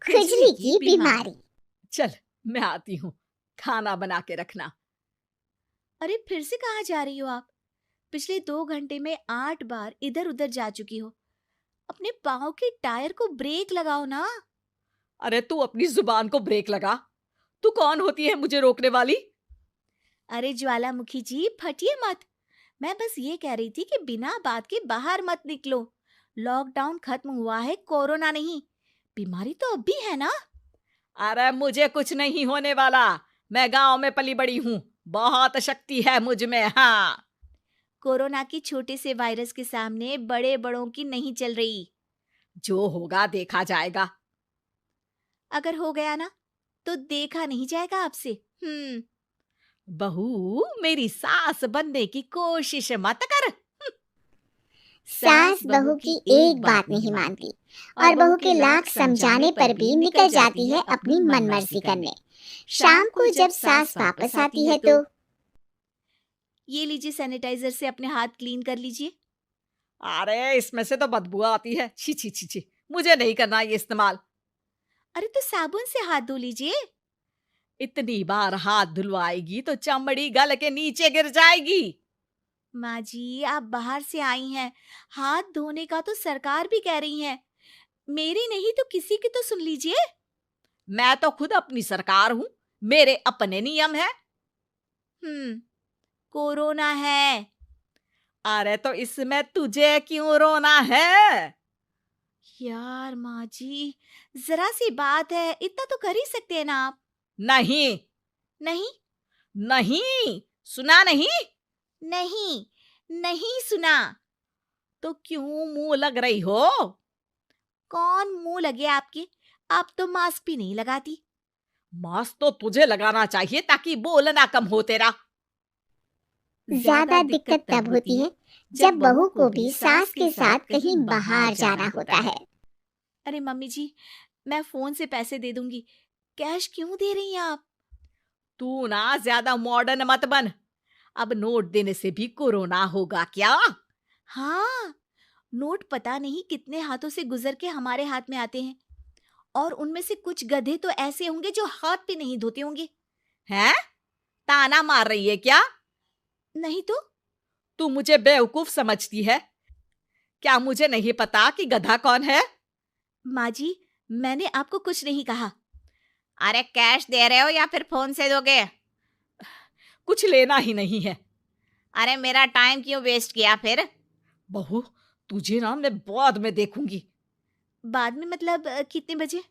खुजली की बीमारी। चल मैं आती हूँ, खाना बना के रखना। अरे फिर से कहाँ जा रही हो आप? पिछले 2 घंटे में 8 बार इधर उधर जा चुकी हो। अपने पाँव के टायर को ब्रेक लगाओ ना। अरे तू अपनी जुबान को ब्रेक लगा। तू कौन होती है मुझे रोकने वाली? अरे ज्वालामुखी जी, फटिए मत। मैं बस ये कह रही थी कि बिना बात के बाहर मत निकलो। लॉकडाउन खत्म हुआ है, कोरोना नहीं। बीमारी तो अब भी है ना। अरे मुझे कुछ नहीं होने वाला। मैं गांव में पली बड़ी हूँ, बहुत शक्ति है मुझ में। हाँ, कोरोना की छोटे से वायरस के सामने बड़े बड़ों की नहीं चल रही। जो होगा देखा जाएगा। अगर हो गया ना तो देखा नहीं जाएगा आपसे। बहू, मेरी सास बनने की कोशिश मत कर। सास बहू की एक बात नहीं मानती और बहू के लाख समझाने पर भी निकल जाती है अपनी मनमर्जी करने। शाम को जब सास वापस आती है तो ये लीजिए, सैनिटाइजर से अपने हाथ क्लीन कर लीजिए। अरे इसमें से तो बदबू आती है। छी छी छी छी, मुझे नहीं करना ये इस्तेमाल। अरे तो साबुन से हाथ धो लीजिए। इतनी बार हाथ धुलवाएगी तो चमड़ी गल के नीचे गिर जाएगी। माँ जी, आप बाहर से आई हैं, हाथ धोने का तो सरकार भी कह रही है। मेरी नहीं तो किसी की तो सुन लीजिए। मैं तो खुद अपनी सरकार हूँ, मेरे अपने नियम है। कोरोना है। अरे तो इसमें तुझे क्यों रोना है? यार माँ जी, जरा सी बात है, इतना तो कर ही सकते हैं ना आप। नहीं नहीं नहीं, सुना नहीं? नहीं नहीं सुना। तो क्यों मुंह लग रही हो? कौन मुंह लगे आपके? आप तो मास्क भी नहीं लगाती। मास्क तो तुझे लगाना चाहिए ताकि बोलना कम हो तेरा। ज्यादा दिक्कत तब होती है जब बहू को भी सास के साथ कहीं बाहर जाना होता है। अरे मम्मी जी, मैं फोन से पैसे दे दूंगी, कैश क्यों दे रही हैं आप? तू ना ज्यादा मॉडर्न मत बन। अब नोट देने से भी कोरोना होगा क्या? हाँ, नोट पता नहीं कितने हाथों से गुजर के हमारे हाथ में आते हैं, और उनमें से कुछ गधे तो ऐसे होंगे जो हाथ भी नहीं धोते होंगे। हैं? ताना मार रही है क्या? नहीं तो। तू मुझे बेवकूफ समझती है क्या? मुझे नहीं पता कि गधा कौन है। माँ जी, मैंने आपको कुछ नहीं कहा। अरे कैश दे रहे हो या फिर फोन से दोगे? कुछ लेना ही नहीं है। अरे मेरा टाइम क्यों वेस्ट किया फिर? बहू, तुझे ना मैं बाद में देखूंगी। बाद में मतलब कितने बजे?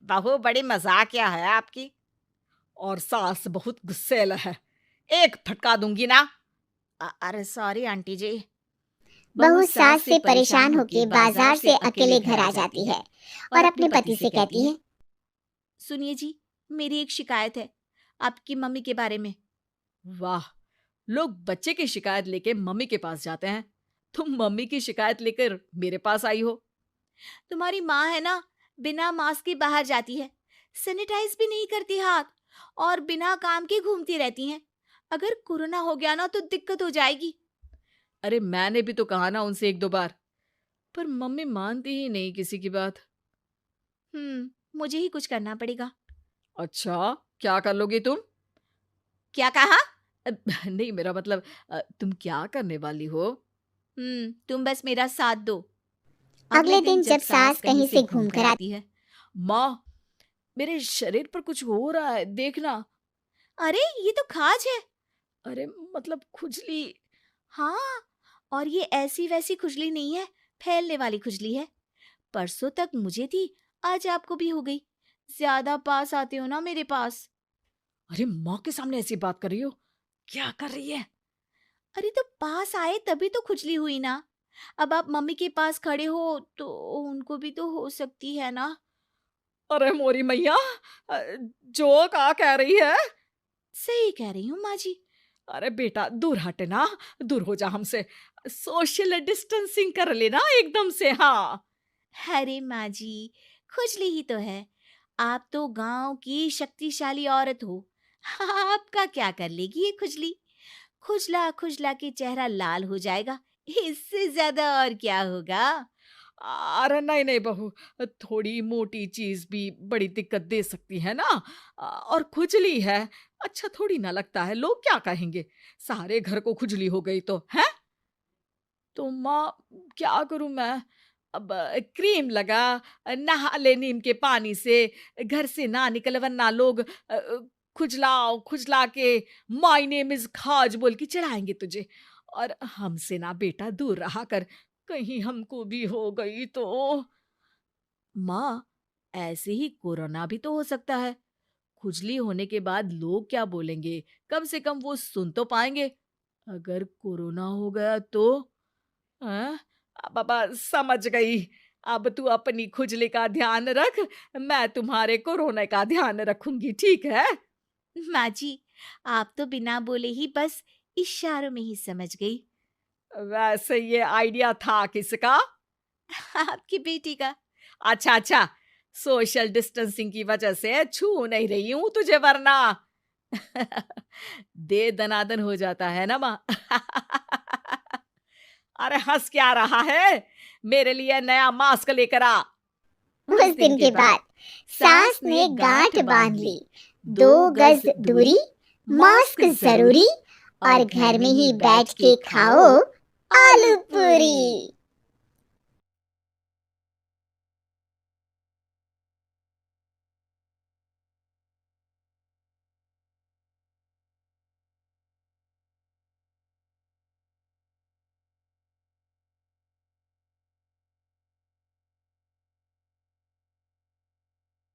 बहू बड़ी मजाकिया है आपकी। और सास बहुत गुस्सेल है, एक फटका दूंगी ना। अरे सॉरी आंटी जी। बहू सास से परेशान होके बाजार से अकेले घर आ जाती है और अपने पति से कहती है, सुनिए जी, मेरी एक शिकायत है आपकी मम्मी के बारे में। वाह, लोग बच्चे की शिकायत लेके मम्मी के पास जाते हैं, तुम मम्मी की शिकायत लेकर मेरे पास आई हो। तुम्हारी माँ है ना, बिना मास्क के बाहर जाती है, सैनिटाइज भी नहीं करती हाथ, और बिना काम के घूमती रहती हैं। अगर कोरोना हो गया ना तो दिक्कत हो जाएगी। अरे मैंने भी तो कहा ना उनसे एक दो बार, पर मम्मी मानती ही नहीं किसी की बात। मुझे ही कुछ करना पड़ेगा। अच्छा, क्या कर लोगी तुम? क्या कहा? नहीं, मेरा मतलब तुम क्या करने वाली हो? तुम बस मेरा साथ दो। अगले दिन जब सास कहीं से घूम कर आती है। माँ, मेरे शरीर पर कुछ हो रहा है, देखना। अरे ये तो खाज है। अरे मतलब खुजली। हाँ, और ये ऐसी वैसी खुजली नहीं है, फैलने वाली खुजली है। परसों तक मुझे थी, आज आपको भी हो गई। ज्यादा पास आते हो ना मेरे पास। अरे माँ के सामने ऐसी बात कर रही हो? क्या कर रही है? अरे तो पास आए तभी तो खुजली हुई ना। अब आप मम्मी के पास खड़े हो तो उनको भी तो हो सकती है ना। अरे मोरी मैया, जो का कह रही है? सही कह रही हूँ माँ जी। अरे बेटा दूर हटना, दूर हो जा हमसे। सोशल डिस्टेंसिंग कर लेना एकदम से। हाँ, अरे माँ जी, खुजली ही तो है। आप तो गांव की शक्तिशाली औरत हो, आपका क्या कर लेगी ये खुजली? खुजला खुजला के चेहरा लाल हो जाएगा, इससे ज्यादा और क्या होगा? अरे नहीं नहीं बहू, थोड़ी मोटी चीज भी बड़ी दिक्कत दे सकती है ना। और खुजली है, अच्छा थोड़ी ना लगता है, लोग क्या कहेंगे, सारे घर को खुजली हो गई तो है। तो माँ, क्या करूं मैं? अब क्रीम लगा, नहा ले नीम के पानी से, घर से ना निकल वरना लोग खुजलाओ खुजला के माय नेम इज खाज बोल के चढ़ाएंगे तुझे। और हमसे ना बेटा दूर रहा कर, कहीं हमको भी हो गई तो। माँ, ऐसे ही कोरोना भी तो हो सकता है। खुजली होने के बाद लोग क्या बोलेंगे, कम से कम वो सुन तो पाएंगे। अगर कोरोना हो गया तो? हाँ, बाबा समझ गई। अब तू अपनी खुजली का ध्यान रख, मैं तुम्हारे कोरोना का ध्यान रखूंगी, ठीक है? माँ जी, आप तो बिना बोले ही बस इशारों में ही समझ गई। वैसे ये आइडिया था किसका? आपकी बेटी का। अच्छा अच्छा, सोशल डिस्टेंसिंग की वजह से छू नहीं रही हूं तुझे वरना। दे दनादन हो जाता है ना माँ। अरे हंस क्या रहा है, मेरे लिए नया मास्क लेकर आ। उस दिन के बाद सास ने गांठ बांध ली, 2 गज दूरी, मास्क जरूरी, और घर में ही बैठ के खाओ आलू पूरी।